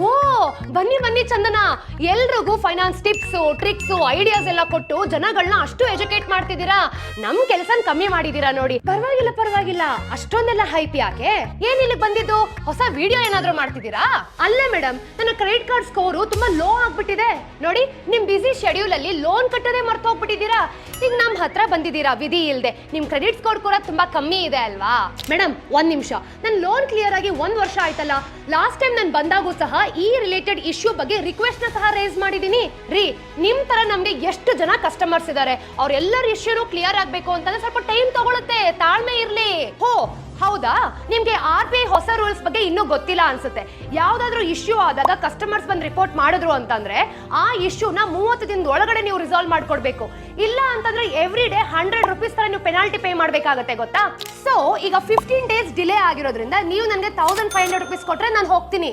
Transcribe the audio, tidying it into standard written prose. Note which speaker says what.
Speaker 1: ಓ ಬನ್ನಿ ಬನ್ನಿ ಚಂದನ, ಎಲ್ರಿಗೂ ಫೈನಾನ್ಸ್ ಟಿಪ್ಸ್ ಟ್ರಿಕ್ಸ್ ಐಡಿಯಾಸ್ ಎಲ್ಲ ಕೊಟ್ಟು ಜನಗಳನ್ನ ಅಷ್ಟು ಎಜುಕೇಟ್ ಮಾಡ್ತಿದ್ದೀರಾ. ನಮ್ ಕೆಲಸನ ಕಮ್ಮಿ ಮಾಡಿದೀರಾ ನೋಡಿ. ಪರವಾಗಿಲ್ಲ ಅಷ್ಟೊಂದೆಲ್ಲ ಹೈಪ್ ಯಾಕೆ? ಏನ್ ಇಲ್ಲಿಗೆ ಬಂದಿದ್ದು? ಹೊಸ ವಿಡಿಯೋ ಏನಾದ್ರೂ ಮಾಡ್ತಿದ್ದೀರಾ? ಅಲ್ಲೇ ಮೇಡಮ್, ನನ್ನ ಕ್ರೆಡಿಟ್ ಕಾರ್ಡ್ ಸ್ಕೋರು ತುಂಬಾ ಲೋ ಆಗ್ಬಿಟ್ಟಿದೆ ನೋಡಿ. ನಿಮ್ ಬಿಸಿ ಶೆಡ್ಯೂಲ್ ಅಲ್ಲಿ ಲೋನ್ ಕಟ್ಟೋದೇ ಮರ್ತು ಹೋಗ್ಬಿಟ್ಟಿದ್ದೀರಾ. ಈಗ ನಮ್ ಹತ್ರ ಬಂದಿದ್ದೀರಾ ವಿಧಿ ಇಲ್ದೆ. ನಿಮ್ ಕ್ರೆಡಿಟ್ ಸ್ಕೋರ್ ಕೂಡ ತುಂಬಾ ಕಮ್ಮಿ ಇದೆ ಅಲ್ವಾ? ಮೇಡಮ್ ಒಂದ್ ನಿಮಿಷ, ನನ್ ಲೋನ್ ಕ್ಲಿಯರ್ ಆಗಿ 1 ವರ್ಷ ಆಯ್ತಲ್ಲ. ಲಾಸ್ಟ್ ಟೈಮ್ ನಾನು ಬಂದಾಗೂ ಸಹ ಈ ರಿಲೇಟೆಡ್ ಇಶ್ಯೂ ಬಗ್ಗೆ ರಿಕ್ವೆಸ್ಟ್ ನ ಸಹ ರೇಸ್ ಮಾಡಿದೀನಿ ರೀ. ನಿಮ್ ತರ ನಮ್ಗೆ ಎಷ್ಟು ಜನ ಕಸ್ಟಮರ್ಸ್ ಇದಾರೆ, ಅವ್ರೆಲ್ಲರ ಇಶ್ಯೂನು ಕ್ಲಿಯರ್ ಆಗ್ಬೇಕು ಅಂತಂದ್ರೆ ಸ್ವಲ್ಪ ಟೈಮ್ ತಗೊಳುತ್ತೆ, ತಾಳ್ಮೆ ಇರ್ಲಿ. ಹೌದಾ? ನಿಮ್ಗೆ RBI ಹೊಸ ರೂಲ್ಸ್ ಬಗ್ಗೆ ಇನ್ನೂ ಗೊತ್ತಿಲ್ಲ ಅನ್ಸುತ್ತೆ. ಯಾವ್ದಾದ್ರು ಇಶ್ಯೂ ಆದಾಗ ಕಸ್ಟಮರ್ಸ್ ಬಂದು ರಿಪೋರ್ಟ್ ಮಾಡಿದ್ರು ಅಂತಂದ್ರೆ ಆ ಇಶ್ಯೂನ 30 ದಿನದ ಒಳಗಡೆ ನೀವು ರಿಸಾಲ್ವ್ ಮಾಡ್ಕೊಡ್ಬೇಕು. ಇಲ್ಲ ಅಂತಂದ್ರೆ ಎವ್ರಿ ಡೇ 100 ರೂಪೀಸ್ ತರ ನೀವು ಪೆನಾಲ್ಟಿ ಪೇ ಮಾಡ್ಬೇಕಾಗತ್ತೆ, ಗೊತ್ತಾ? ಸೊ ಈಗ 15 ಡೇಸ್ ಡಿಲೇ ಆಗಿರೋದ್ರಿಂದ ನೀವು ನನಗೆ 1500 ರೂಪೀಸ್ ಕೊಟ್ರೆ ನಾನು ಹೋಗ್ತೀನಿ.